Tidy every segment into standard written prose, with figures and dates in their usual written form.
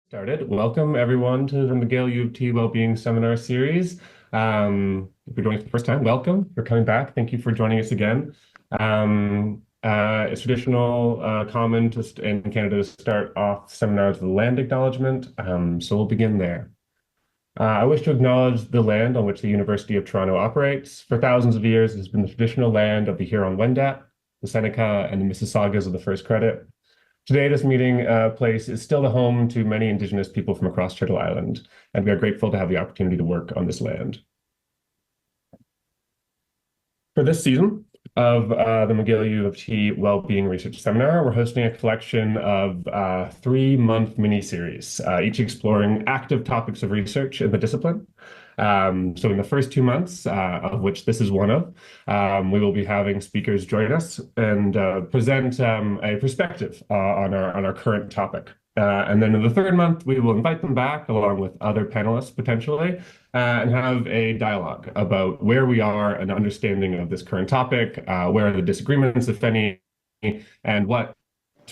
Started. Welcome everyone to the McGill UofT Wellbeing Seminar series. If you're joining us for the first time, welcome. For coming back, thank you for joining us again. It's traditional, common in Canada to start off seminars with land acknowledgement, so we'll begin there. I wish to acknowledge the land on which the University of Toronto operates. For thousands of years, it has been the traditional land of the Huron-Wendat, the Seneca, and the Mississaugas of the First Credit. Today, this meeting place is still the home to many Indigenous people from across Turtle Island, and we are grateful to have the opportunity to work on this land. For this season of the McGill UofT Wellbeing Research Seminar, we're hosting a collection of 3-month mini-series, each exploring active topics of research in the discipline. So in the first 2 months, of which this is one of, we will be having speakers join us and present a perspective on our current topic. And then in the 3rd month, we will invite them back along with other panelists potentially and have a dialogue about where we are and understanding of this current topic, where are the disagreements, if any, and what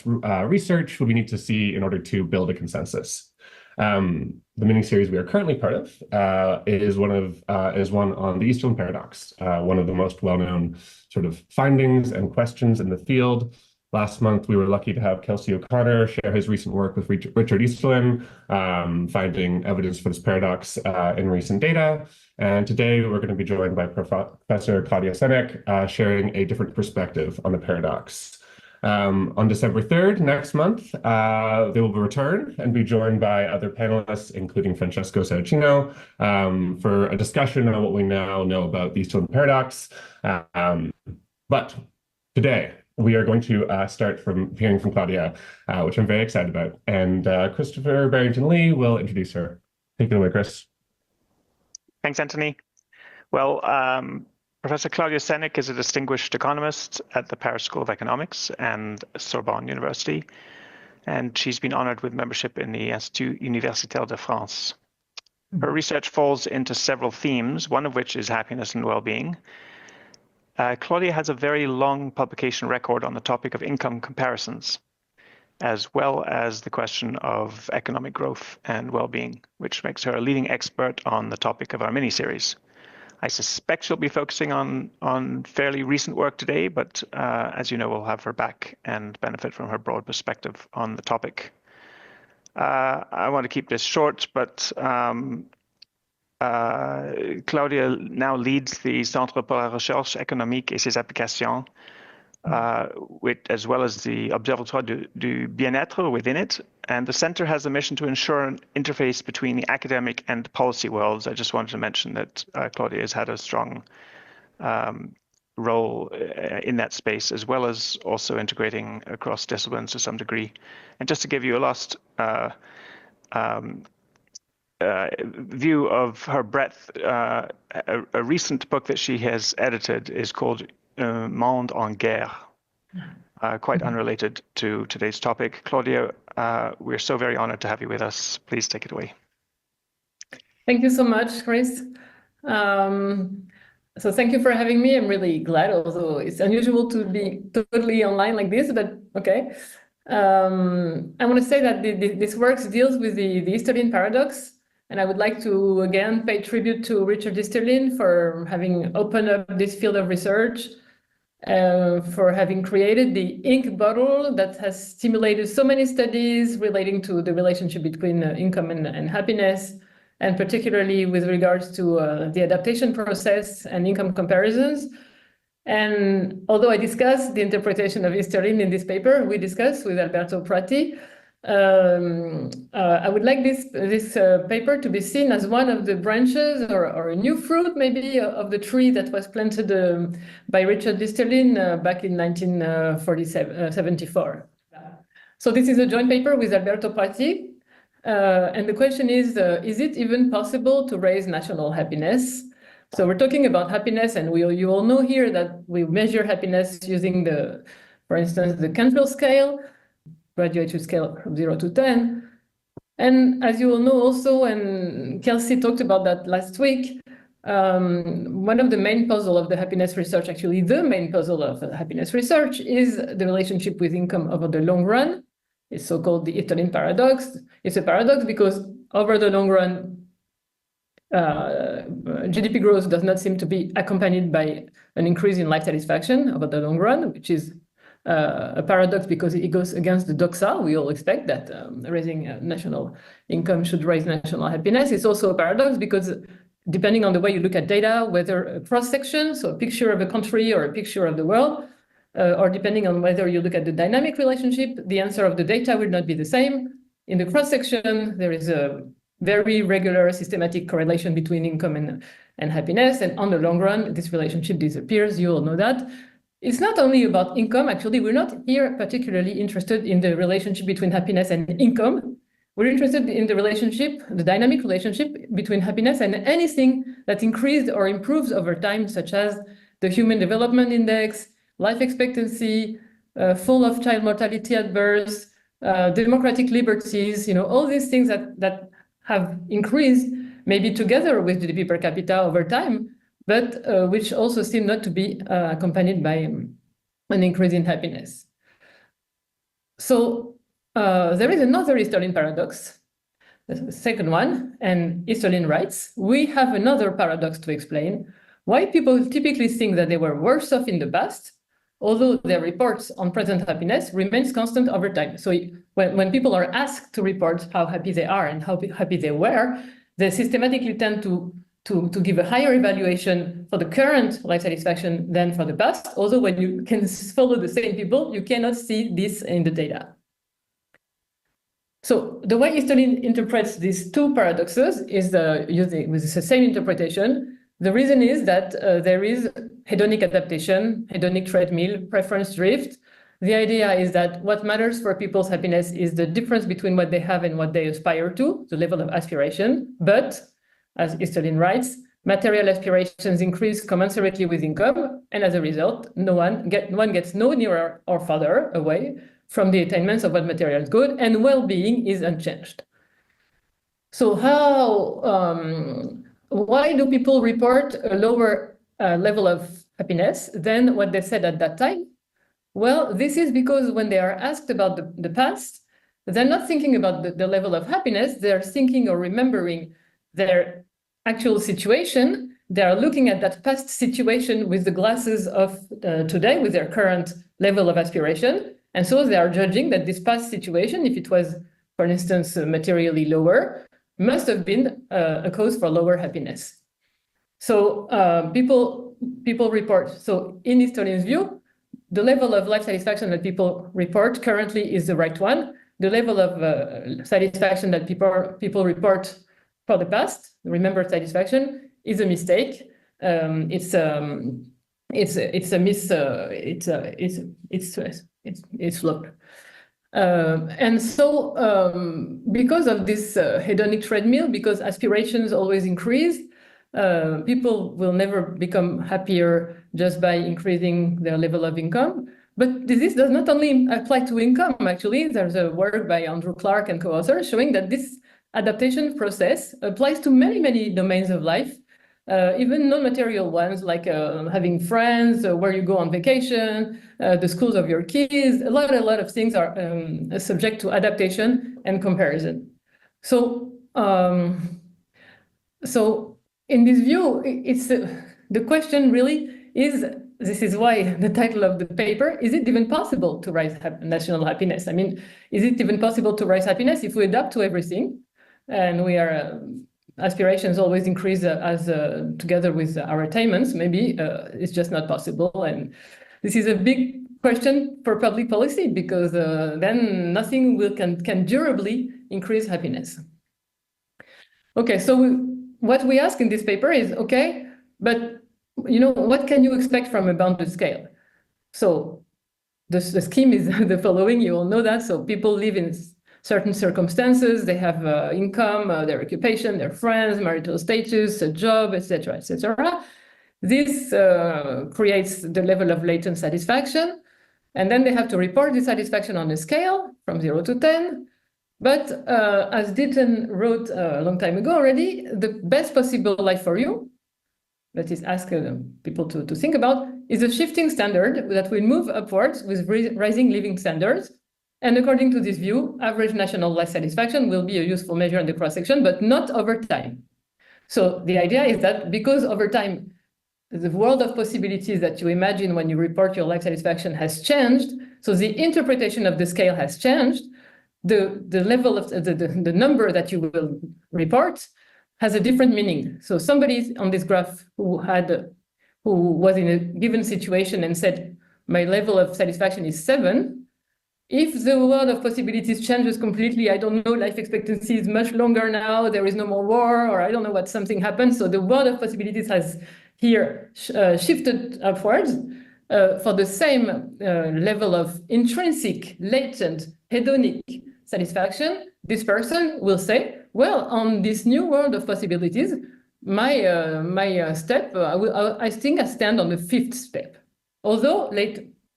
research would we need to see in order to build a consensus. The mini-series we are currently part of is one on the Easterlin Paradox, one of the most well-known sort of findings and questions in the field. Last month, we were lucky to have Kelsey O'Connor share his recent work with Richard Easterlin, finding evidence for this paradox in recent data. And today, we're going to be joined by Professor Claudia Senik, sharing a different perspective on the paradox. On December 3rd, next month, they will return and be joined by other panelists, including Francesco Saracino, for a discussion on what we now know about the Easterlin Paradox. But today, we are going to start from hearing from Claudia, which I'm very excited about. And Christopher Barrington-Leigh will introduce her. Take it away, Chris. Thanks, Anthony. Well, Professor Claudia Senik is a distinguished economist at the Paris School of Economics and Sorbonne University, and she's been honored with membership in the Institut Universitaire de France. Her research falls into several themes, one of which is happiness and well-being. Claudia has a very long publication record on the topic of income comparisons, as well as the question of economic growth and well-being, which makes her a leading expert on the topic of our mini-series. I suspect she'll be focusing on fairly recent work today, but as you know, we'll have her back and benefit from her broad perspective on the topic. I want to keep this short, but Claudia now leads the Centre pour la Recherche Économique et ses Applications, as well as the Observatoire du Bien-être within it. And the center has a mission to ensure an interface between the academic and policy worlds. I just wanted to mention that Claudia has had a strong role in that space, as well as also integrating across disciplines to some degree. And just to give you a last view of her breadth, a recent book that she has edited is called Un monde en guerre, quite unrelated to today's topic. Claudia, we're so very honored to have you with us. Please take it away. Thank you so much, Chris. So thank you for having me. I'm really glad, although it's unusual to be totally online like this, but okay. I want to say that this work deals with the Easterlin Paradox, and I would like to again pay tribute to Richard Easterlin for having opened up this field of research, for having created the ink bottle that has stimulated so many studies relating to the relationship between income and happiness, and particularly with regards to the adaptation process and income comparisons. And although I discussed the interpretation of Easterlin in this paper, we discussed with Alberto Prati, I would like this paper to be seen as one of the branches or a new fruit maybe of the tree that was planted by Richard Easterlin back in 1974. So this is a joint paper with Alberto Prati, and the question is it even possible to raise national happiness? So we're talking about happiness, and you all know here that we measure happiness using for instance, the Canfield scale, graduated scale from 0 to 10. And as you all know also, and Kelsey talked about that last week, one of the main puzzle of the happiness research, actually the main puzzle of happiness research, is the relationship with income over the long run. It's so-called the Easterlin Paradox. It's a paradox because over the long run, GDP growth does not seem to be accompanied by an increase in life satisfaction over the long run, which is a paradox because it goes against the doxa. We all expect that raising national income should raise national happiness. It's also a paradox because depending on the way you look at data, whether a cross-section, so a picture of a country or a picture of the world, or depending on whether you look at the dynamic relationship, the answer of the data will not be the same. In the cross-section, there is a very regular systematic correlation between income and happiness. And on the long run, this relationship disappears. You all know that. It's not only about income. Actually, we're not here particularly interested in the relationship between happiness and income. We're interested in the relationship, the dynamic relationship between happiness and anything that increased or improves over time, such as the Human Development Index, life expectancy, fall of child mortality at birth, democratic liberties, all these things that have increased, maybe together with GDP per capita over time, but which also seem not to be accompanied by an increase in happiness. So there is another Easterlin paradox, the second one, and Easterlin writes, we have another paradox to explain why people typically think that they were worse off in the past, although their reports on present happiness remains constant over time. So when people are asked to report how happy they are and how happy they were, they systematically tend to give a higher evaluation for the current life satisfaction than for the past. Although when you can follow the same people, you cannot see this in the data. So the way Easterlin interprets these two paradoxes is using with the same interpretation. The reason is that there is hedonic adaptation, hedonic treadmill, preference drift. The idea is that what matters for people's happiness is the difference between what they have and what they aspire to, the level of aspiration. But, as Easterlin writes, material aspirations increase commensurately with income, and as a result, one gets no nearer or farther away from the attainments of what material is good, and well-being is unchanged. So why do people report a lower level of happiness than what they said at that time? Well, this is because when they are asked about the past, they're not thinking about the level of happiness, they're thinking or remembering their actual situation. They are looking at that past situation with the glasses of today, with their current level of aspiration. And so they are judging that this past situation, if it was, for instance, materially lower, must have been a cause for lower happiness. So people report. So in Easterlin's view, the level of life satisfaction that people report currently is the right one. The level of satisfaction that people report for the past, remembered satisfaction, is a mistake. It's flawed. And so because of this hedonic treadmill, because aspirations always increase, people will never become happier just by increasing their level of income. But this does not only apply to income, actually. There's a work by Andrew Clark and co-authors showing that this adaptation process applies to many, many domains of life, even non-material ones, like having friends, where you go on vacation, the schools of your kids. A lot of things are subject to adaptation and comparison. So, in this view, it's the question really is, this is why the title of the paper, is it even possible to raise national happiness? I mean, is it even possible to raise happiness if we adapt to everything? And we are, aspirations always increase together with our attainments. Maybe it's just not possible. And this is a big question for public policy, because then nothing can durably increase happiness. Okay, so what we ask in this paper is, okay, but what can you expect from a bounded scale? So the scheme is the following, you all know that. So people live in certain circumstances, they have income, their occupation, their friends, marital status, a job, etc., etc. This creates the level of latent satisfaction, and then they have to report the satisfaction on a scale from 0 to 10. But as Ditton wrote a long time ago already, the best possible life for you, that is ask people to think about, is a shifting standard that will move upwards with rising living standards. And according to this view, average national life satisfaction will be a useful measure in the cross-section, but not over time. So the idea is that because over time, the world of possibilities that you imagine when you report your life satisfaction has changed, so the interpretation of the scale has changed, the level of the number that you will report has a different meaning. So somebody on this graph who was in a given situation and said, my level of satisfaction is 7, if the world of possibilities changes completely, I don't know, life expectancy is much longer now, there is no more war, or I don't know what, something happens. So the world of possibilities has here shifted upwards. For the same level of intrinsic, latent, hedonic satisfaction, this person will say, well, on this new world of possibilities, my step, I think I stand on the 5th step. Although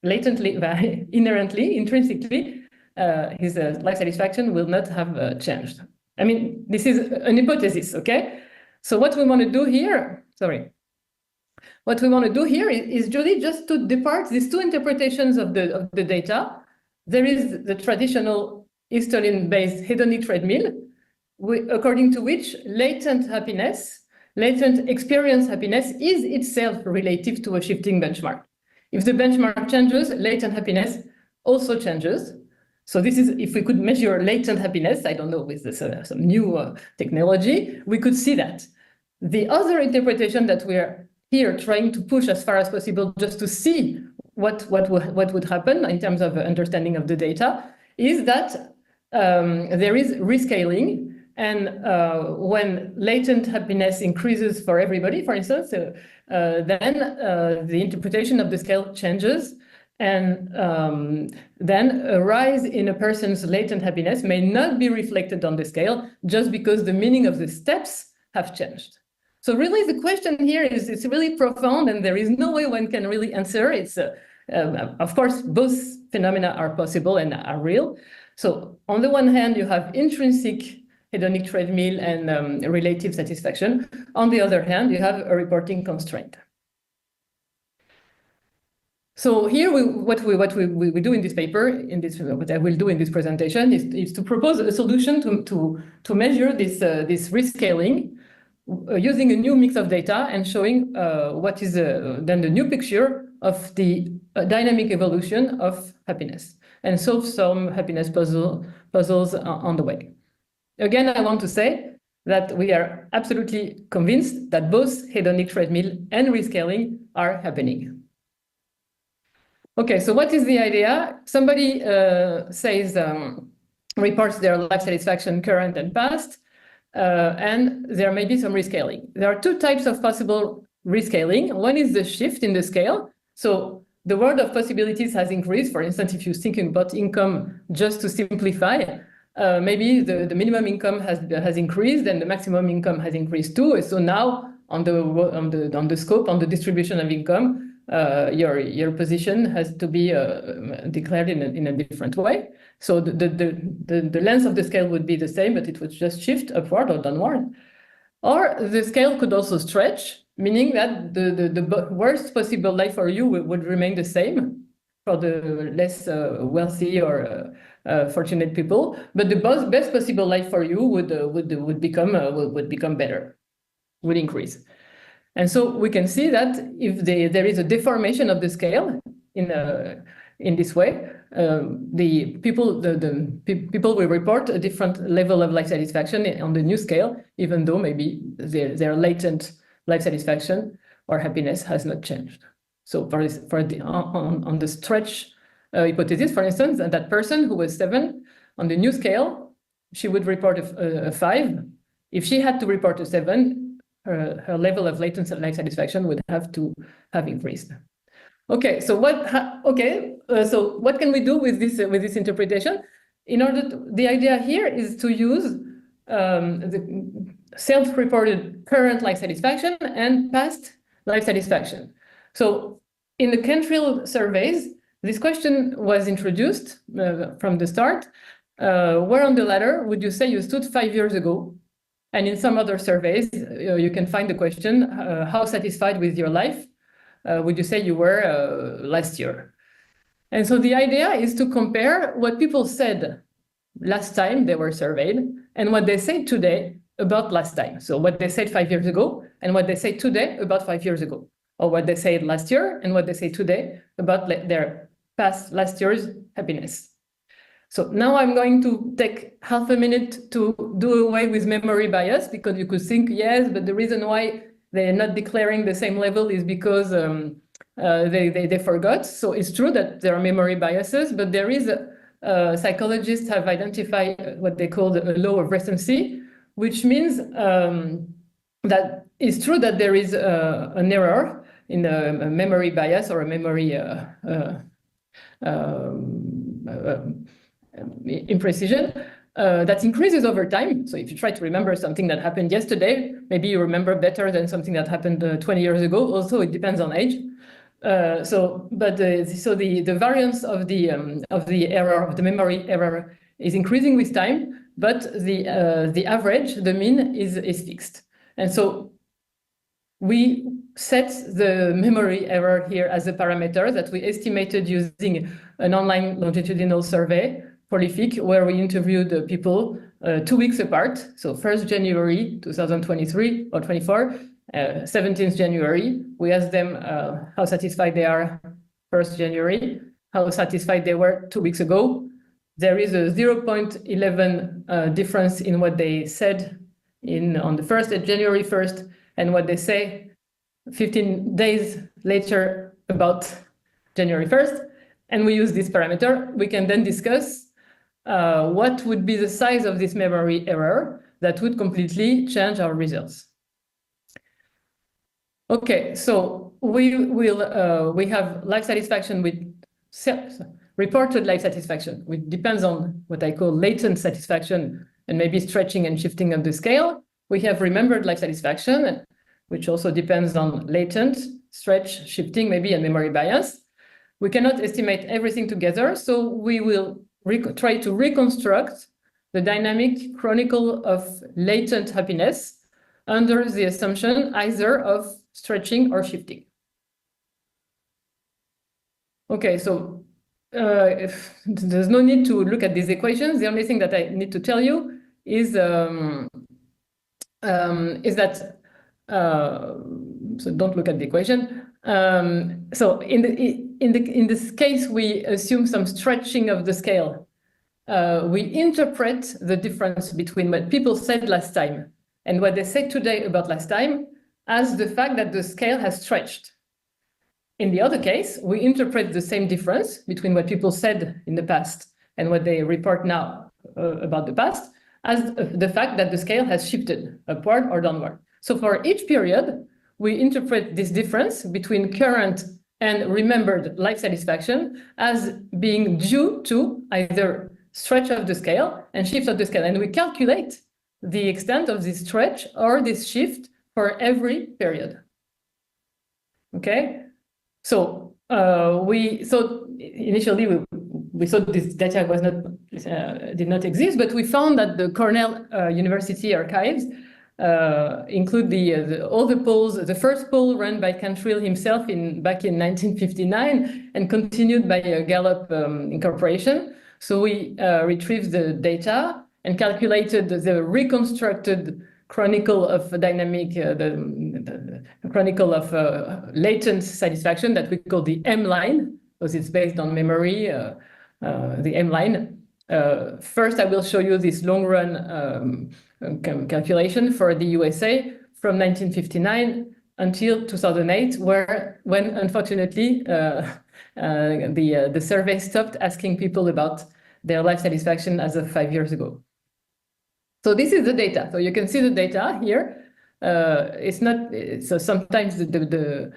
latently, inherently, intrinsically, his life satisfaction will not have changed. I mean, this is an hypothesis, okay? So what we want to do here, what we want to do here is really just to depart these two interpretations of the data. There is the traditional Easterlin-based hedonic treadmill, according to which latent experience happiness is itself relative to a shifting benchmark. If the benchmark changes, latent happiness also changes. So this is, if we could measure latent happiness, I don't know, with this, some new technology, we could see that. The other interpretation that we are here trying to push as far as possible just to see what would happen in terms of understanding of the data is that there is rescaling. And when latent happiness increases for everybody, for instance, then the interpretation of the scale changes. And then a rise in a person's latent happiness may not be reflected on the scale just because the meaning of the steps have changed. So really the question here is, it's really profound and there is no way one can really answer. It's, of course, both phenomena are possible and are real. So on the one hand, you have intrinsic hedonic treadmill and relative satisfaction. On the other hand, you have a reporting constraint. So here, what we do in this paper, what I will do in this presentation, is to propose a solution to measure this rescaling using a new mix of data and showing what is then the new picture of the dynamic evolution of happiness and solve some happiness puzzles on the way. Again, I want to say that we are absolutely convinced that both hedonic treadmill and rescaling are happening. Okay, so what is the idea? Somebody reports their life satisfaction current and past, and there may be some rescaling. There are two types of possible rescaling. One is the shift in the scale. So the world of possibilities has increased. For instance, if you're thinking about income, just to simplify, maybe the minimum income has increased and the maximum income has increased too. So now on the scope, on the distribution of income, your position has to be declared in a different way. So the length of the scale would be the same, but it would just shift upward or downward. Or the scale could also stretch, meaning that the worst possible life for you would remain the same for the less wealthy or fortunate people, but the best possible life for you would become better, would increase. And so we can see that if there is a deformation of the scale in this way, the people will report a different level of life satisfaction on the new scale, even though maybe their latent life satisfaction or happiness has not changed. So on the stretch hypothesis, for instance, that person who was 7 on the new scale, she would report a 5. If she had to report a 7, her level of latent life satisfaction would have to have increased. Okay, so what can we do with this interpretation? The idea here is to use the self-reported current life satisfaction and past life satisfaction. So in the Cantril surveys, this question was introduced from the start. Where on the ladder would you say you stood 5 years ago? And in some other surveys, you can find the question, how satisfied with your life would you say you were last year? And so the idea is to compare what people said last time they were surveyed and what they say today about last time. So what they said 5 years ago and what they say today about 5 years ago, or what they said last year and what they say today about their last year's happiness. So now I'm going to take half a minute to do away with memory bias, because you could think, yes, but the reason why they're not declaring the same level is because they forgot. So it's true that there are memory biases, but there is psychologists have identified what they call the law of recency, which means that it's true that there is an error in a memory bias or a memory imprecision that increases over time. So if you try to remember something that happened yesterday, maybe you remember better than something that happened 20 years ago. Also, it depends on age. So the variance of the error, of the memory error, is increasing with time, but the average, the mean, is fixed. And so we set the memory error here as a parameter that we estimated using an online longitudinal survey, Prolific, where we interviewed people 2 weeks apart. So 1st January 2023 or 24, 17th January. We asked them how satisfied they are 1st January, how satisfied they were 2 weeks ago. There is a 0.11 difference in what they said on the 1st, January 1st, and what they say 15 days later about January 1st. And we use this parameter. We can then discuss what would be the size of this memory error that would completely change our results. Okay, so we have life satisfaction with reported life satisfaction, which depends on what I call latent satisfaction and maybe stretching and shifting of the scale. We have remembered life satisfaction, which also depends on latent, stretch, shifting, maybe, and memory bias. We cannot estimate everything together, so we will try to reconstruct the dynamic chronicle of latent happiness under the assumption either of stretching or shifting. Okay, so there's no need to look at these equations. The only thing that I need to tell you is that so don't look at the equation. So in this case, we assume some stretching of the scale. We interpret the difference between what people said last time and what they said today about last time as the fact that the scale has stretched. In the other case, we interpret the same difference between what people said in the past and what they report now about the past as the fact that the scale has shifted upward or downward. So for each period, we interpret this difference between current and remembered life satisfaction as being due to either stretch of the scale and shift of the scale. And we calculate the extent of this stretch or this shift for every period. Okay? So initially we thought this data was not did not exist, but we found that the Cornell University archives include all the polls. The first poll run by Cantrill himself back in 1959 and continued by Gallup Incorporation. So we retrieved the data and calculated the reconstructed chronicle of dynamic, the chronicle of latent satisfaction that we call the M line, because it's based on memory, the M line. First, I will show you this long run calculation for the USA from 1959 until 2008, when unfortunately the survey stopped asking people about their life satisfaction as of 5 years ago. So this is the data. So you can see the data here. It's not so sometimes the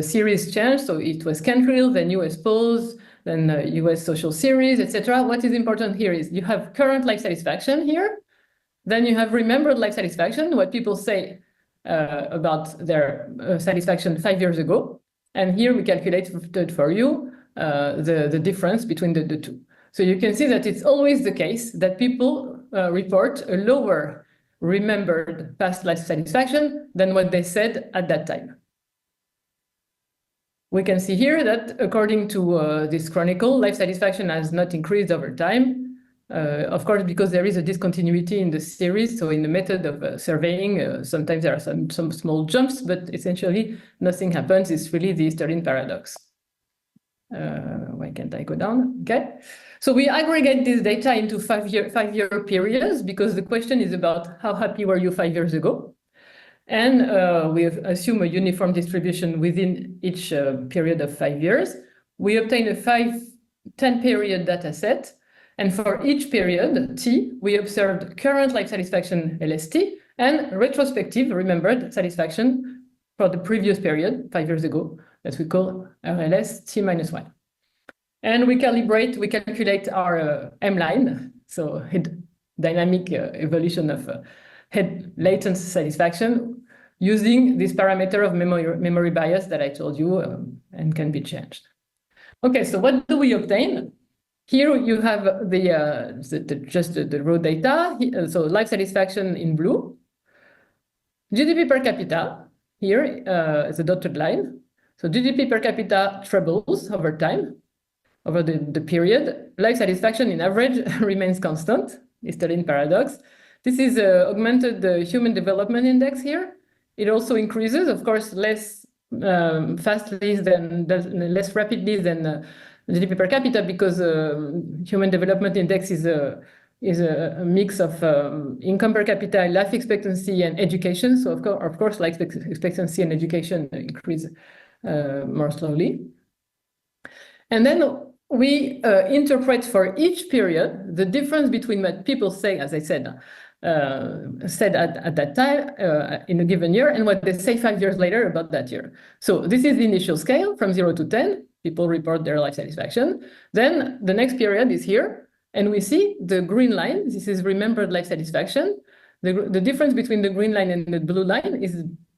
series change. So it was Cantrill, then US polls, then US social series, etc. What is important here is you have current life satisfaction here. Then you have remembered life satisfaction, what people say about their satisfaction 5 years ago. And here we calculated for you the difference between the two. So you can see that it's always the case that people report a lower remembered past life satisfaction than what they said at that time. we can see here that according to this chronicle, life satisfaction has not increased over time. Of course, because there is a discontinuity in the series. So in the method of surveying, sometimes there are some small jumps, but essentially nothing happens. It's really the Easterlin paradox. Why can't I go down? Okay. So we aggregate this data into five-year periods because the question is about how happy were you 5 years ago? And we assume a uniform distribution within each period of 5 years. We obtain a 10-period data set. And for each period, T, we observed current life satisfaction, LST, and retrospective, remembered satisfaction for the previous period, 5 years ago, that we call RLS T-1. And we calculate our M-line, so head dynamic evolution of head latent satisfaction using this parameter of memory bias that I told you and can be changed. Okay, so what do we obtain? Here you have just the raw data. So life satisfaction in blue, GDP per capita here is a dotted line. So GDP per capita trebles over time, over the period. Life satisfaction in average remains constant, Easterlin paradox. This is augmented the Human Development Index here. It also increases, of course, less rapidly than GDP per capita because Human Development Index is a mix of income per capita, life expectancy, and education. So of course, life expectancy and education increase more slowly. And then we interpret for each period the difference between what people say, as I said at that time in a given year, and what they say 5 years later about that year. So this is the initial scale from 0 to 10. People report their life satisfaction. Then the next period is here, and we see the green line. This is remembered life satisfaction. The difference between the green line and the blue line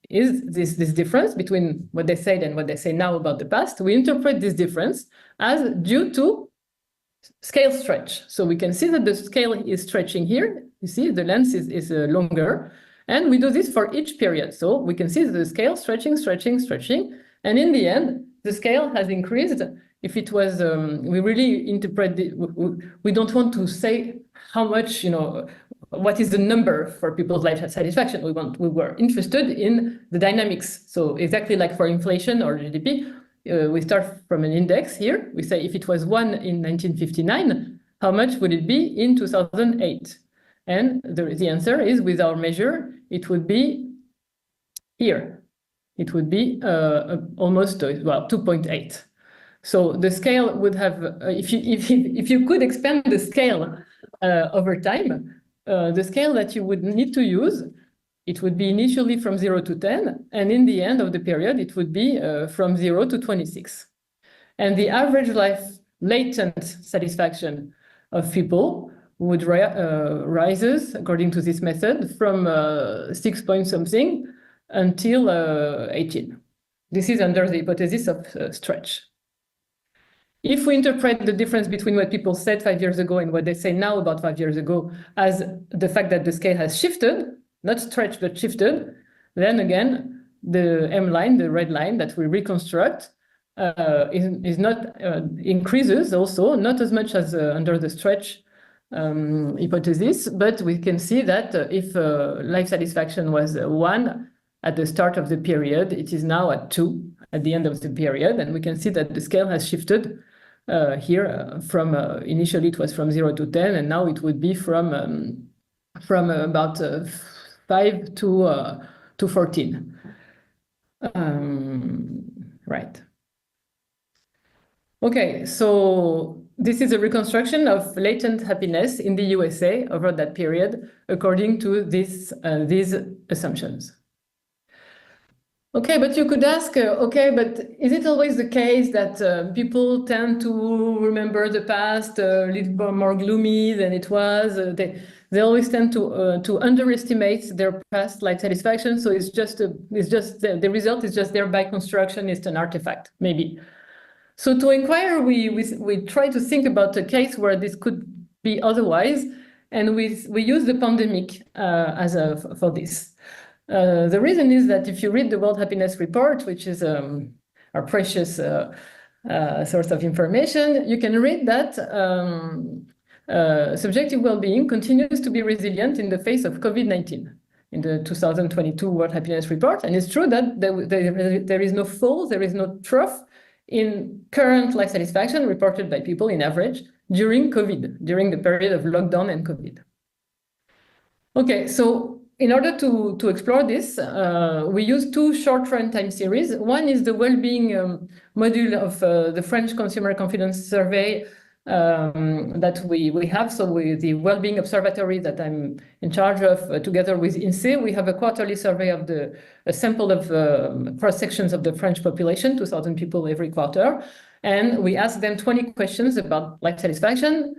is this difference between what they said and what they say now about the past. We interpret this difference as due to scale stretch. So we can see that the scale is stretching here. You see the length is longer, and we do this for each period. So we can see the scale stretching, and in the end, the scale has increased. If it was, we really interpret it, we don't want to say how much, what is the number for people's life satisfaction. We were interested in the dynamics. So exactly like for inflation or GDP, we start from an index here. We say if it was 1 in 1959, how much would it be in 2008? And the answer is, with our measure, it would be here. It would be almost 2.8. So the scale would have, if you could expand the scale over time, the scale that you would need to use, it would be initially from 0 to 10, and in the end of the period, it would be from 0 to 26. And the average life latent satisfaction of people would rises, according to this method, from 6 point something until 18. This is under the hypothesis of stretch. If we interpret the difference between what people said 5 years ago and what they say now about 5 years ago as the fact that the scale has shifted, not stretched, but shifted, then again, the M line, the red line that we reconstruct, is not increases also, not as much as under the stretch hypothesis, but we can see that if life satisfaction was 1 at the start of the period, it is now at 2 at the end of the period, and we can see that the scale has shifted here from initially it was from 0 to 10, and now it would be from about 5 to 14. Right. Okay, so this is a reconstruction of latent happiness in the USA over that period, according to these assumptions. Okay, but you could ask, okay, but is it always the case that people tend to remember the past a little more gloomy than it was? They always tend to underestimate their past life satisfaction. So it's just the result is just there by construction. It's an artifact, maybe. So to inquire, we try to think about a case where this could be otherwise, and we use the pandemic for this. The reason is that if you read the World Happiness Report, which is our precious source of information, you can read that subjective well-being continues to be resilient in the face of COVID-19 in the 2022 World Happiness Report. And it's true that there is no fall, there is no trough in current life satisfaction reported by people in average during COVID, during the period of lockdown and COVID. Okay, so in order to explore this, we use two short run time series. One is the well-being module of the French Consumer Confidence Survey that we have. So with the Wellbeing Observatory that I'm in charge of, together with INSEE, we have a quarterly survey of a sample of cross-sections of the French population, 2,000 people every quarter. And we ask them 20 questions about life satisfaction.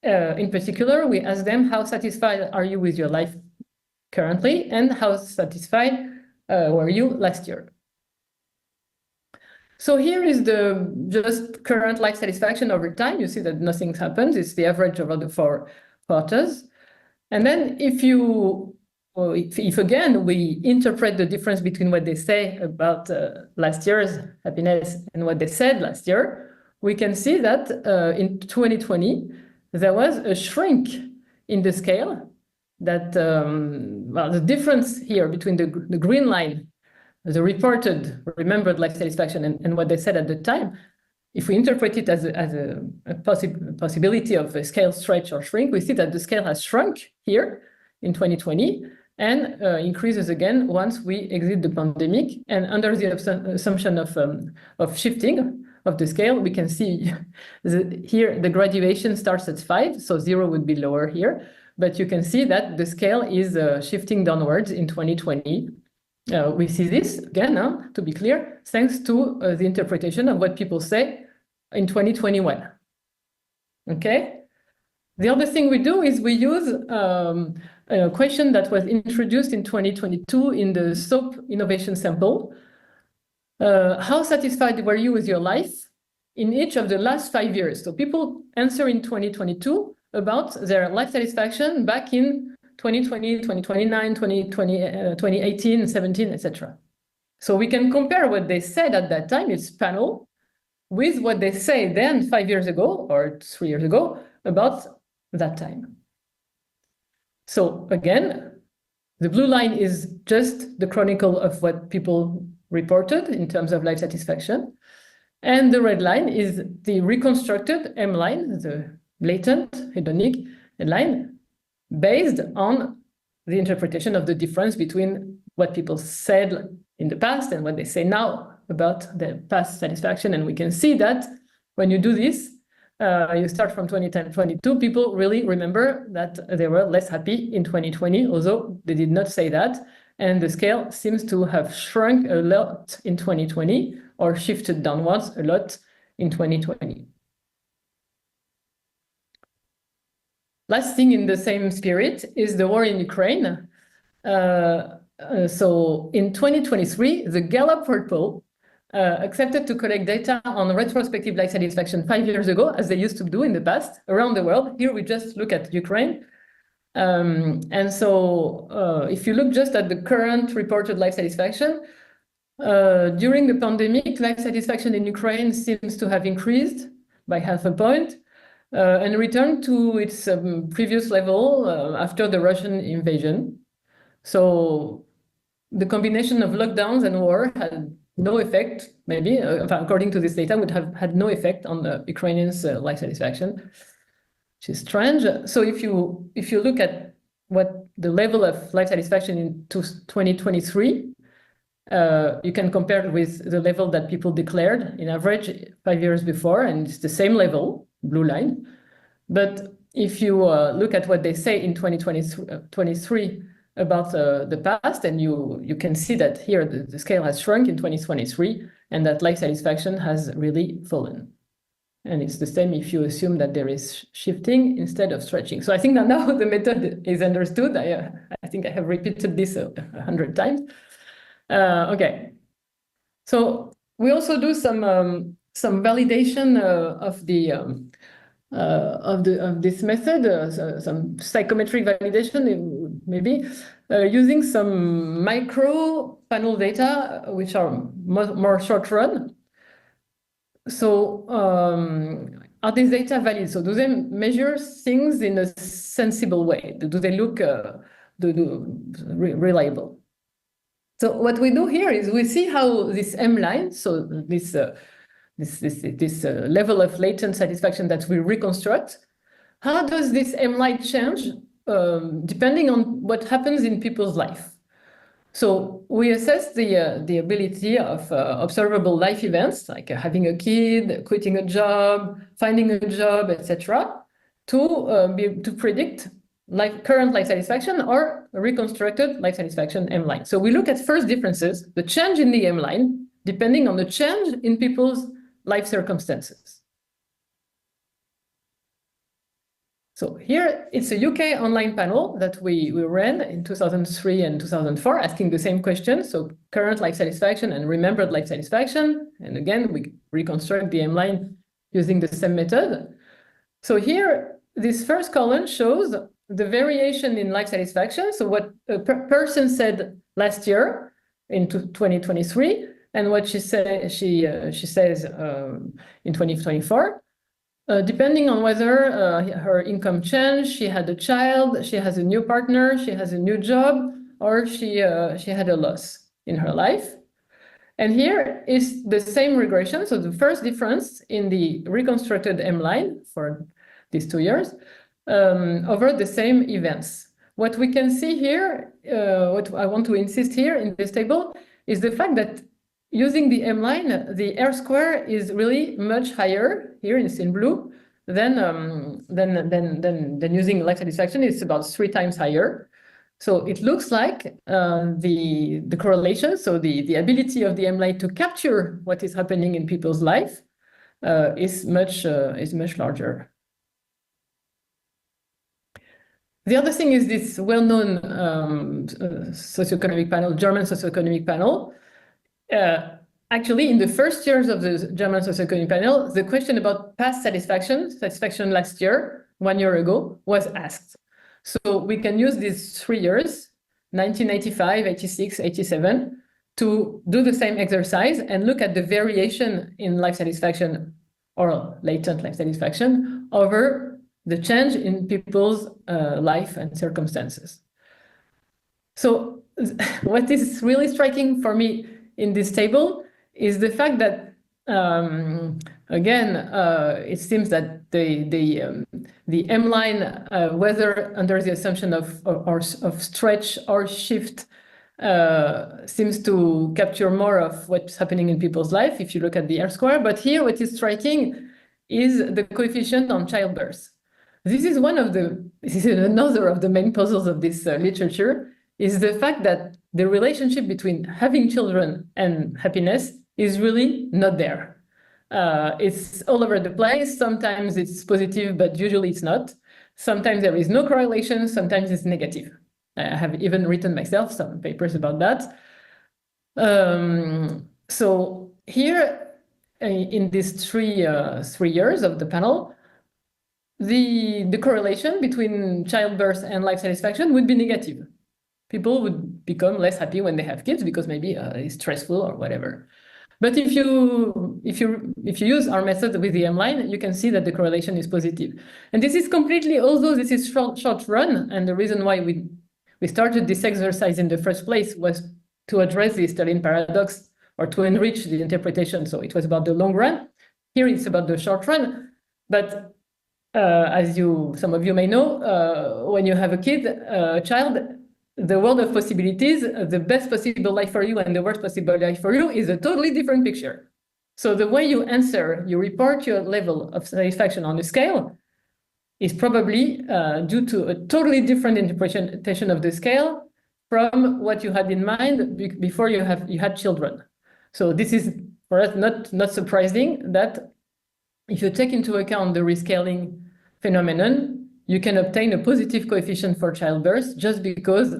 In particular, we ask them, how satisfied are you with your life currently, and how satisfied were you last year? So here is the just current life satisfaction over time. You see that nothing happens. It's the average over the 4 quarters. And then if again, we interpret the difference between what they say about last year's happiness and what they said last year, we can see that in 2020, there was a shrink in the scale that, well, the difference here between the green line, the reported remembered life satisfaction and what they said at the time, if we interpret it as a possibility of a scale stretch or shrink, we see that the scale has shrunk here in 2020 and increases again once we exit the pandemic. And under the assumption of shifting of the scale, we can see here the graduation starts at 5, so 0 would be lower here. But you can see that the scale is shifting downwards in 2020. We see this again, to be clear, thanks to the interpretation of what people say in 2021. Okay. The other thing we do is we use a question that was introduced in 2022 in the SOAP innovation sample. How satisfied were you with your life in each of the last 5 years? So people answer in 2022 about their life satisfaction back in 2020, 2029, 2020, 2018, 17, etc. So we can compare what they said at that time, its panel, with what they say then 5 years ago or 3 years ago about that time. So again, the blue line is just the chronicle of what people reported in terms of life satisfaction. And the red line is the reconstructed M line, the latent hedonic line, based on the interpretation of the difference between what people said in the past and what they say now about their past satisfaction. And we can see that when you do this, you start from 2010, 22, people really remember that they were less happy in 2020, although they did not say that. And the scale seems to have shrunk a lot in 2020 or shifted downwards a lot in 2020. Last thing in the same spirit is the war in Ukraine. So in 2023, the Gallup World Poll accepted to collect data on retrospective life satisfaction 5 years ago, as they used to do in the past around the world. Here we just look at Ukraine. And so if you look just at the current reported life satisfaction, during the pandemic, life satisfaction in Ukraine seems to have increased by 0.5 point. And returned to its previous level after the Russian invasion. So the combination of lockdowns and war had no effect, maybe, according to this data, would have had no effect on the Ukrainians' life satisfaction, which is strange. So if you look at what the level of life satisfaction in 2023, you can compare it with the level that people declared in average 5 years before, and it's the same level, blue line. But if you look at what they say in 2023 about the past, and you can see that here the scale has shrunk in 2023 and that life satisfaction has really fallen. And it's the same if you assume that there is shifting instead of stretching. So I think that now the method is understood. I think I have repeated this 100 times. Okay. So we also do some validation of this method, some psychometric validation, maybe using some micro panel data, which are more short run. So are these data valid? So do they measure things in a sensible way? Do they look reliable? So what we do here is we see how this M line, so this level of latent satisfaction that we reconstruct, how does this M line change depending on what happens in people's life? So we assess the ability of observable life events, like having a kid, quitting a job, finding a job, etc., to predict current life satisfaction or reconstructed life satisfaction M line. So we look at first differences, the change in the M line, depending on the change in people's life circumstances. So here it's a UK online panel that we ran in 2003 and 2004, asking the same question. So current life satisfaction and remembered life satisfaction. And again, we reconstruct the M line using the same method. So here, this first column shows the variation in life satisfaction. So what a person said last year in 2023, and what she says in 2024. Depending on whether her income changed, she had a child, she has a new partner, she has a new job, or she had a loss in her life. And here is the same regression. So the first difference in the reconstructed M line for these 2 years over the same events. What we can see here, what I want to insist here in this table, is the fact that using the M line, the R square is really much higher. Here it's in blue. Than using life satisfaction. It's about 3 times higher. So it looks like the correlation, so the ability of the M line to capture what is happening in people's life is much larger. The other thing is this well-known socioeconomic panel, German socioeconomic panel. Actually, in the first years of the German socioeconomic panel, the question about past satisfaction last year, 1 year ago, was asked. So we can use these 3 years, 1985, 86, 87, to do the same exercise and look at the variation in life satisfaction or latent life satisfaction over the change in people's life and circumstances. So what is really striking for me in this table is the fact that, again, it seems that the M line, whether under the assumption of stretch or shift, seems to capture more of what's happening in people's life if you look at the R square. But here, what is striking is the coefficient on childbirth. This is another of the main puzzles of this literature, is the fact that the relationship between having children and happiness is really not there. It's all over the place. Sometimes it's positive, but usually it's not. Sometimes there is no correlation. Sometimes it's negative. I have even written myself some papers about that. So here, in these three years of the panel, the correlation between childbirth and life satisfaction would be negative. People would become less happy when they have kids because maybe it's stressful or whatever. But if you use our method with the M line, you can see that the correlation is positive. And this is completely, although this is short run, and the reason why we started this exercise in the first place was to address the Easterlin paradox or to enrich the interpretation. So it was about the long run. Here it's about the short run. But as some of you may know, when you have a child, the world of possibilities, the best possible life for you and the worst possible life for you is a totally different picture. So the way you report your level of satisfaction on the scale is probably due to a totally different interpretation of the scale from what you had in mind before you had children. So this is, for us, not surprising that if you take into account the rescaling phenomenon, you can obtain a positive coefficient for childbirth just because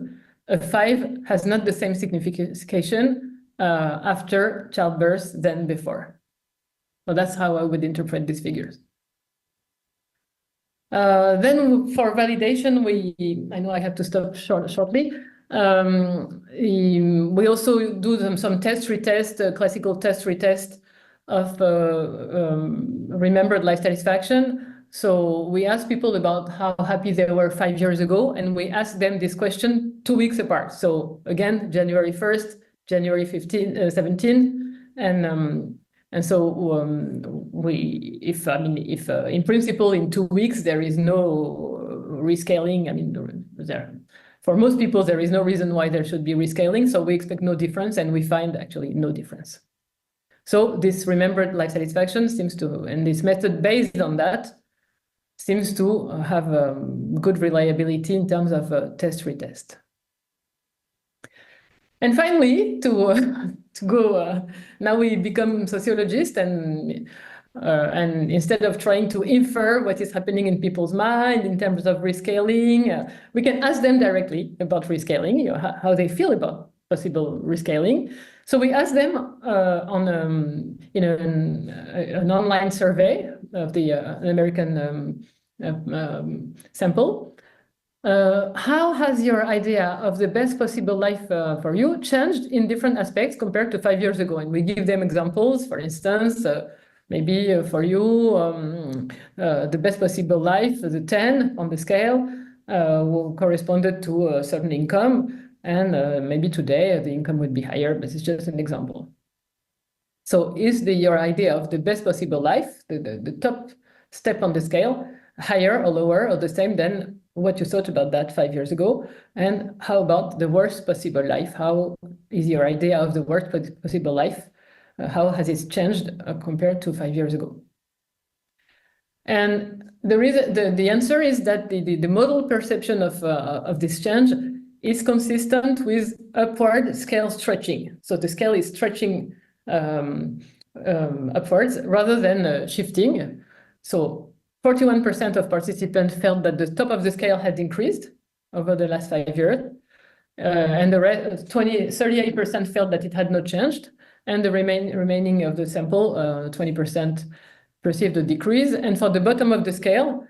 a 5 has not the same signification after childbirth than before. So that's how I would interpret these figures. Then for validation, I know I have to stop shortly. We also do some test retest, classical test retest of remembered life satisfaction. So we asked people about how happy they were 5 years ago, and we asked them this question 2 weeks apart. So again, January 1st, January 17, and so if in principle in 2 weeks there is no rescaling, I mean, for most people there is no reason why there should be rescaling. So we expect no difference, and we find actually no difference. So this remembered life satisfaction seems to, and this method based on that, seems to have good reliability in terms of test-retest. And finally, to go, now we become sociologists, and instead of trying to infer what is happening in people's mind in terms of rescaling, we can ask them directly about rescaling, how they feel about possible rescaling. So we asked them on an online survey of the American sample. How has your idea of the best possible life for you changed in different aspects compared to 5 years ago? And we give them examples. For instance, maybe for you, the best possible life, the 10 on the scale, corresponded to a certain income. And maybe today the income would be higher, but it's just an example. So is your idea of the best possible life, the top step on the scale, higher or lower or the same than what you thought about that 5 years ago? And how about the worst possible life? How is your idea of the worst possible life? How has it changed compared to 5 years ago? And the answer is that the model perception of this change is consistent with upward scale stretching. So the scale is stretching upwards rather than shifting. So 41% of participants felt that the top of the scale had increased over the last 5 years, and the rest, 38% felt that it had not changed, and the remaining of the sample, 20% perceived a decrease. And for the bottom of the scale,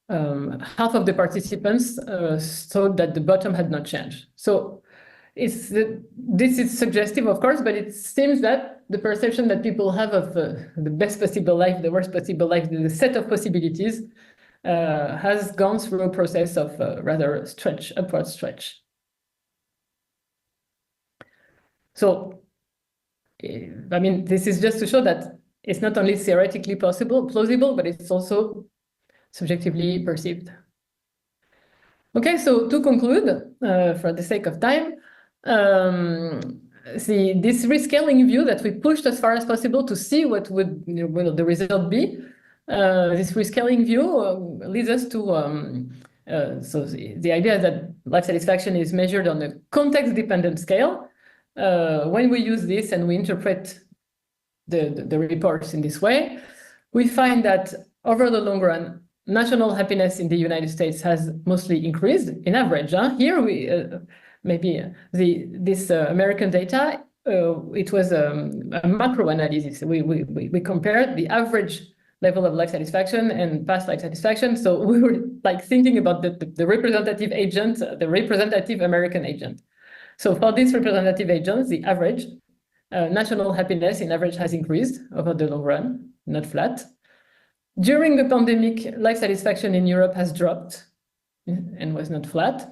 half of the participants thought that the bottom had not changed. So this is suggestive, of course, but it seems that the perception that people have of the best possible life, the worst possible life, the set of possibilities has gone through a process of rather upward stretch. So, I mean, this is just to show that it's not only theoretically plausible, but it's also subjectively perceived. Okay, so to conclude, for the sake of time, this rescaling view that we pushed as far as possible to see what would the result be, this rescaling view leads us to, so the idea is that life satisfaction is measured on a context-dependent scale. When we use this and we interpret the reports in this way, we find that over the long run, national happiness in the United States has mostly increased in average. Here we this American data, it was a macro analysis. We compared the average level of life satisfaction and past life satisfaction. So we were like thinking about the representative agent, the representative American agent. So for this representative agent, the average national happiness in average has increased over the long run, not flat. During the pandemic, life satisfaction in Europe has dropped and was not flat.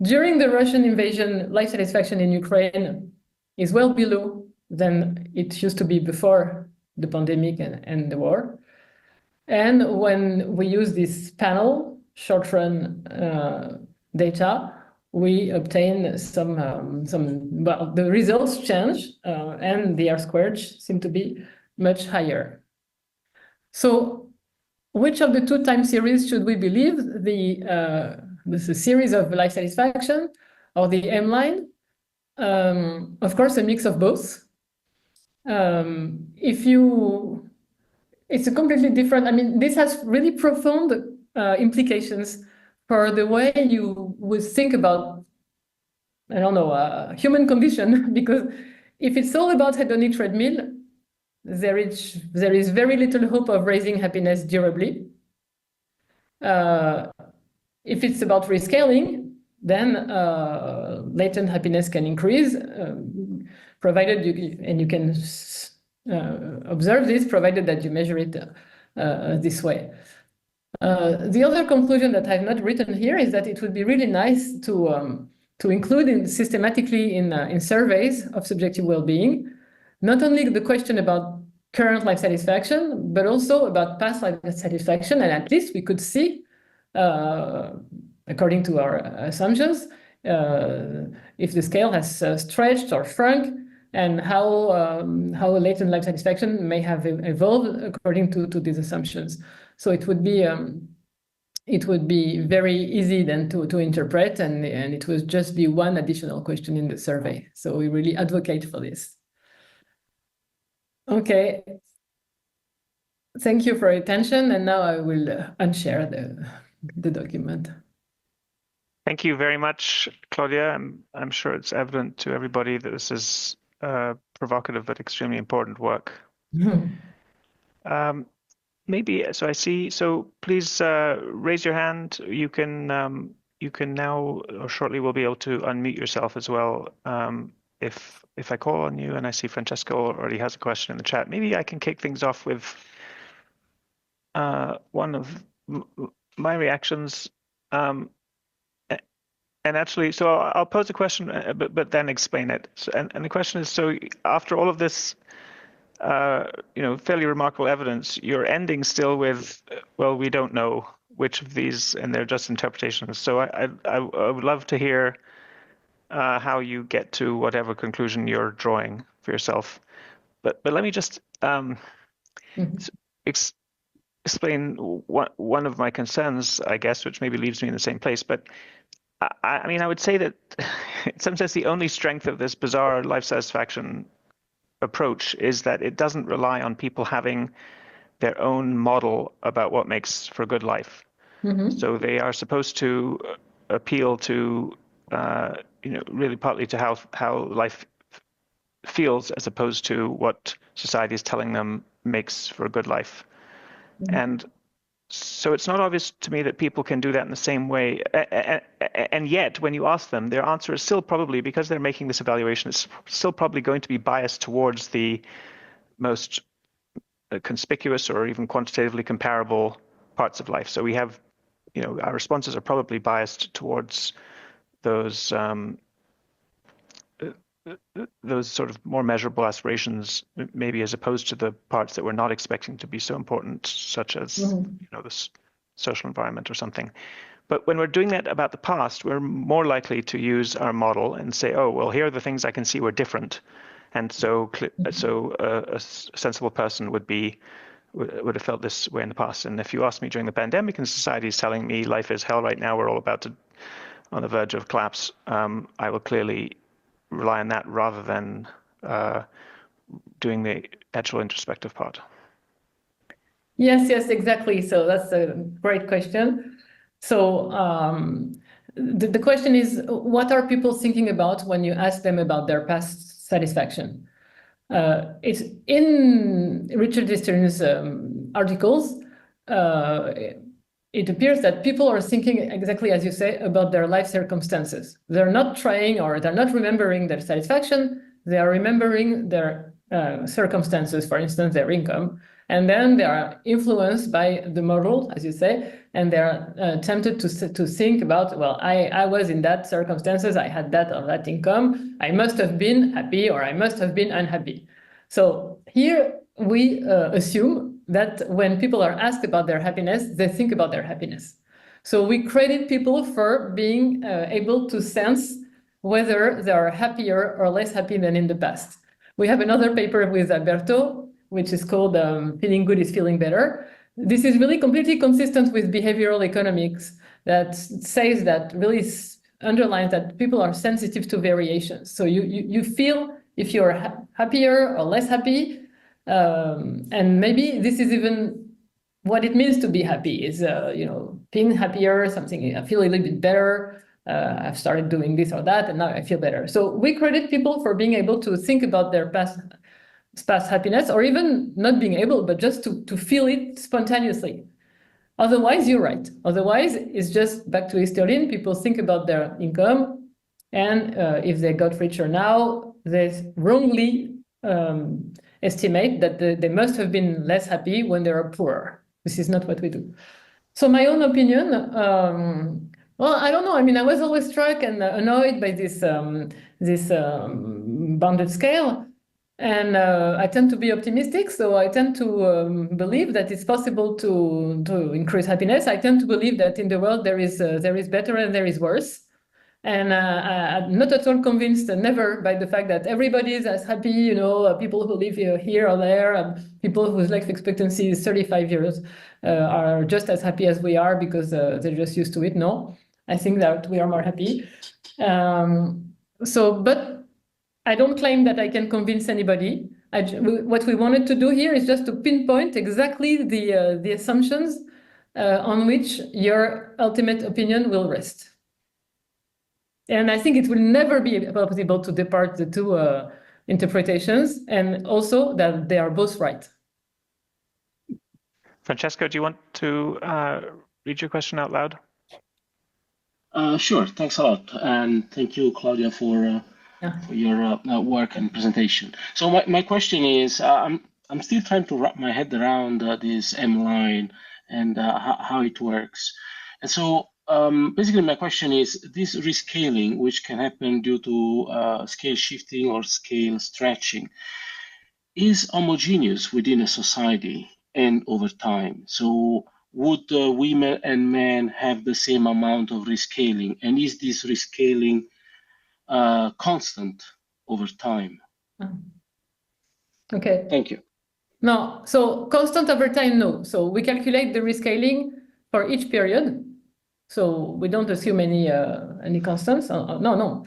During the Russian invasion, life satisfaction in Ukraine is well below than it used to be before the pandemic and the war. And when we use this panel, short-run data, we obtain well, the results change and the R-squared seem to be much higher. So which of the two time series should we believe? The series of life satisfaction or the M line? Of course, a mix of both. It's a completely different, I mean, this has really profound implications for the way you would think about, I don't know, human condition, because if it's all about hedonic treadmill, there is very little hope of raising happiness durably. If it's about rescaling, then latent happiness can increase, provided you can observe this, provided that you measure it this way. The other conclusion that I've not written here is that it would be really nice to include systematically in surveys of subjective well-being, not only the question about current life satisfaction, but also about past life satisfaction, and at least we could see, according to our assumptions, if the scale has stretched or shrunk, and how latent life satisfaction may have evolved according to these assumptions. So it would be very easy then to interpret, and it would just be one additional question in the survey. So we really advocate for this. Okay. Thank you for your attention, and now I will unshare the document. Thank you very much, Claudia. I'm sure it's evident to everybody that this is provocative but extremely important work. Maybe, so I see, so please raise your hand. You can now, or shortly will be able to unmute yourself as well. If I call on you, and I see Francesca already has a question in the chat, maybe I can kick things off with one of my reactions. And actually, so I'll pose a question, but then explain it. So, and the question is, so after all of this, fairly remarkable evidence, you're ending still with, well, we don't know which of these, and they're just interpretations. So I would love to hear how you get to whatever conclusion you're drawing for yourself. But let me just explain one of my concerns, I guess, which maybe leaves me in the same place. But I mean, I would say that in some sense, the only strength of this bizarre life satisfaction approach is that it doesn't rely on people having their own model about what makes for a good life. So they are supposed to appeal to, really partly to how life feels, as opposed to what society is telling them makes for a good life. And so it's not obvious to me that people can do that in the same way. And yet, when you ask them, their answer is still probably, because they're making this evaluation, it's still probably going to be biased towards the most conspicuous or even quantitatively comparable parts of life. So we have, our responses are probably biased towards those sort of more measurable aspirations, maybe, as opposed to the parts that we're not expecting to be so important, such as the social environment or something. But when we're doing that about the past, we're more likely to use our model and say, oh, well, here are the things I can see were different, and so a sensible person would have felt this way in the past. And if you ask me during the pandemic, and society is telling me life is hell right now, we're all about to on the verge of collapse, I will clearly rely on that rather than doing the actual introspective part. Yes, exactly. So that's a great question. So the question is, what are people thinking about when you ask them about their past satisfaction? It's in Richard Easterlin's articles. It appears that people are thinking exactly as you say about their life circumstances. They're not trying, or they're not remembering their satisfaction. They are remembering their circumstances, for instance, their income. And then they are influenced by the model, as you say, and they're tempted to think about, well, I was in that circumstances, I had that or that income, I must have been happy or I must have been unhappy. So here we assume that when people are asked about their happiness, they think about their happiness. So we credit people for being able to sense whether they are happier or less happy than in the past. We have another paper with Alberto, which is called Feeling Good is Feeling Better. This is really completely consistent with behavioral economics that says that really underlines that people are sensitive to variations. So you feel if you're happier or less happy, and maybe this is even what it means to be happy is, being happier, something I feel a little bit better. I've started doing this or that, and now I feel better. So we credit people for being able to think about their past happiness, or even not being able, but just to feel it spontaneously. Otherwise, you're right. Otherwise, it's just back to Easterlin. People think about their income, and if they got richer now, they wrongly estimate that they must have been less happy when they were poorer. This is not what we do. So my own opinion, well, I don't know. I mean, I was always struck and annoyed by this bounded scale. And I tend to be optimistic, so I tend to believe that it's possible to increase happiness. I tend to believe that in the world there is better and there is worse. And I'm not at all convinced, never, by the fact that everybody is as happy, you know, people who live here or there, people whose life expectancy is 35 years are just as happy as we are because they're just used to it. No, I think that we are more happy. But I don't claim that I can convince anybody. What we wanted to do here is just to pinpoint exactly the assumptions on which your ultimate opinion will rest. And I think it will never be possible to depart the two interpretations, and also that they are both right. Francesco, do you want to read your question out loud? Sure, thanks a lot. And thank you, Claudia, for your work and presentation. So my question is, I'm still trying to wrap my head around this M line and how it works. And so basically my question is, this rescaling, which can happen due to scale shifting or scale stretching, is homogeneous within a society and over time. So would women and men have the same amount of rescaling? And is this rescaling constant over time? Okay. Thank you. No, so constant over time, no. So we calculate the rescaling for each period. So we don't assume any constants. No.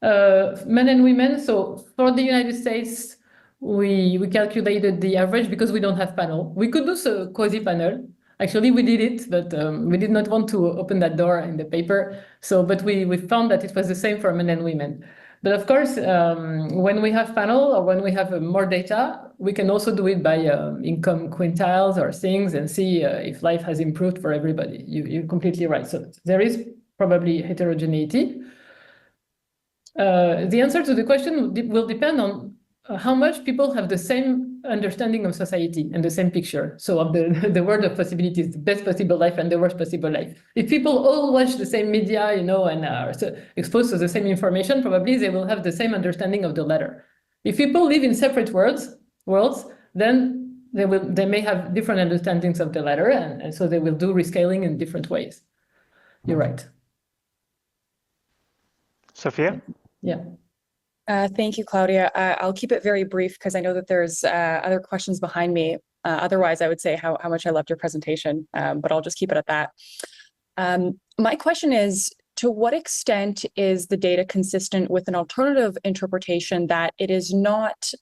Men and women. So for the United States, we calculated the average because we don't have panel. We could do so quasi-panel. Actually, we did it, but we did not want to open that door in the paper. So, but we found that it was the same for men and women. But of course, when we have panel or when we have more data, we can also do it by income quintiles or things and see if life has improved for everybody. You're completely right. So there is probably heterogeneity. The answer to the question will depend on how much people have the same understanding of society and the same picture. So of the world of possibilities, the best possible life and the worst possible life. If people all watch the same media, you know, and are exposed to the same information, probably they will have the same understanding of the latter. If people live in separate worlds, then they may have different understandings of the latter, and so they will do rescaling in different ways. You're right. Sofia? Yeah. Thank you, Claudia. I'll keep it very brief because I know that there's other questions behind me. Otherwise, I would say how much I loved your presentation, but I'll just keep it at that. My question is, to what extent is the data consistent with an alternative interpretation that it is not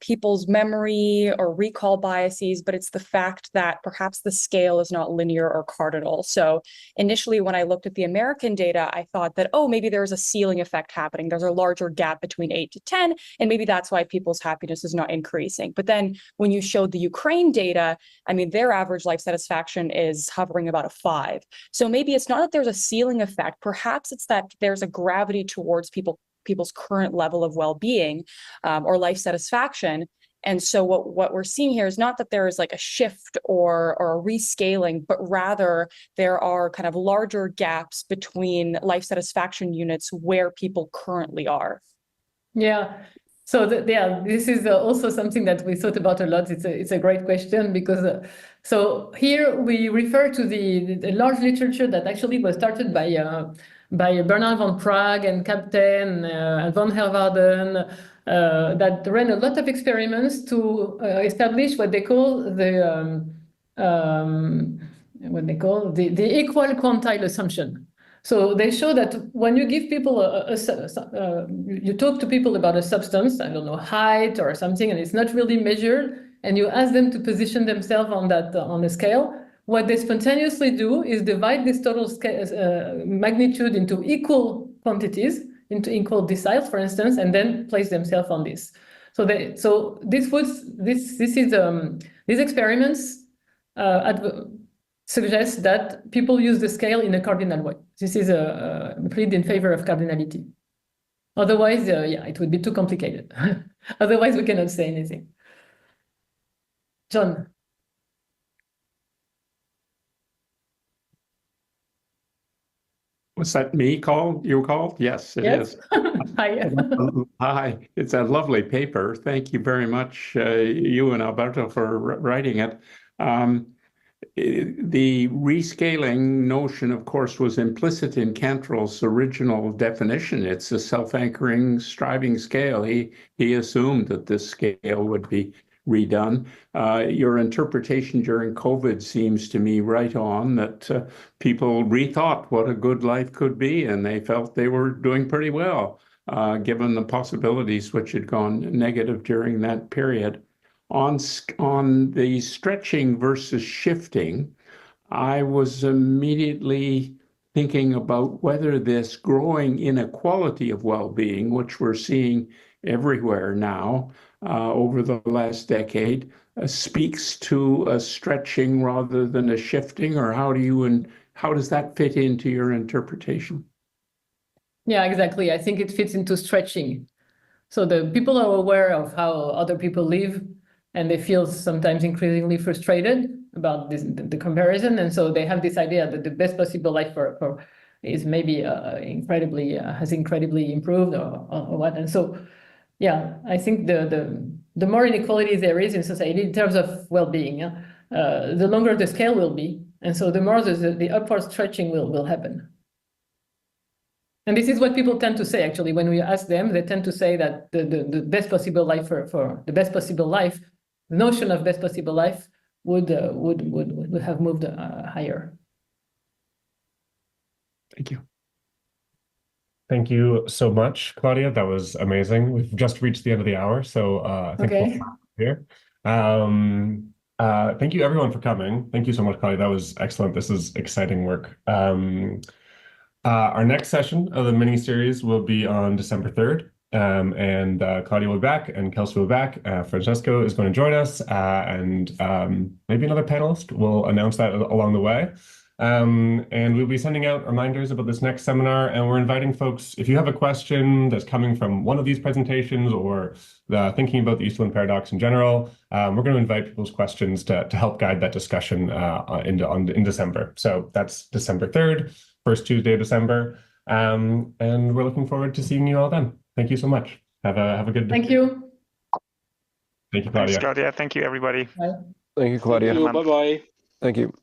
people's memory or recall biases, but it's the fact that perhaps the scale is not linear or cardinal. So initially, when I looked at the American data, I thought that, oh, maybe there's a ceiling effect happening. There's a larger gap between 8 to 10, and maybe that's why people's happiness is not increasing. But then when you showed the Ukraine data, I mean, their average life satisfaction is hovering about a 5. So maybe it's not that there's a ceiling effect. Perhaps it's that there's a gravity towards people's current level of well-being or life satisfaction. And so what we're seeing here is not that there is like a shift or a rescaling, but rather there are kind of larger gaps between life satisfaction units where people currently are. Yeah. So this is also something that we thought about a lot. It's a great question because so here we refer to the large literature that actually was started by Bernard von Praag and Kapteyn and von Herwarden that ran a lot of experiments to establish what they call the equal quantile assumption. So they show that when you give people you talk to people about a substance, I don't know, height or something, and it's not really measured, and you ask them to position themselves on the scale, what they spontaneously do is divide this total magnitude into equal quantities, into equal deciles, for instance, and then place themselves on this. So these experiments suggest that people use the scale in a cardinal way. This is a plead in favor of cardinality. Otherwise, yeah, it would be too complicated. Otherwise, we cannot say anything. John. Was that me called? You called? Yes, it is. Hi. Hi, it's a lovely paper. Thank you very much, you and Alberto, for writing it. The rescaling notion, of course, was implicit in Cantrell's original definition. It's a self-anchoring, striving scale. He assumed that this scale would be redone. Your interpretation during COVID seems to me right on, that people rethought what a good life could be, and they felt they were doing pretty well, given the possibilities which had gone negative during that period. On the stretching versus shifting, I was immediately thinking about whether this growing inequality of well-being, which we're seeing everywhere now over the last decade, speaks to a stretching rather than a shifting, or how does that fit into your interpretation? Yeah, exactly. I think it fits into stretching. So the people are aware of how other people live, and they feel sometimes increasingly frustrated about the comparison. And so they have this idea that the best possible life for is maybe has incredibly improved or what. And so, yeah, I think the more inequality there is in society in terms of well-being, the longer the scale will be. And so the more the upward stretching will happen. And this is what people tend to say, actually, when we ask them, they tend to say that the best possible life for the best possible life, the notion of best possible life would have moved higher. Thank you. Thank you so much, Claudia. That was amazing. We've just reached the end of the hour, so I think we'll stop here. Thank you, everyone, for coming. Thank you so much, Claudia. That was excellent. This is exciting work. Our next session of the mini-series will be on December 3rd. And Claudia will be back, and Kelsey will be back. Francesco is going to join us, and maybe another panelist. We'll announce that along the way. And we'll be sending out reminders about this next seminar, and we're inviting folks, if you have a question that's coming from one of these presentations or thinking about the Easterlin Paradox in general, we're going to invite people's questions to help guide that discussion in December. So that's December 3rd, first Tuesday of December. And we're looking forward to seeing you all then. Thank you so much. Have a good day. Thank you. Thank you, Claudia. Thanks, Claudia. Thank you, everybody. Bye. Thank you, Claudia. Bye-bye. Thank you.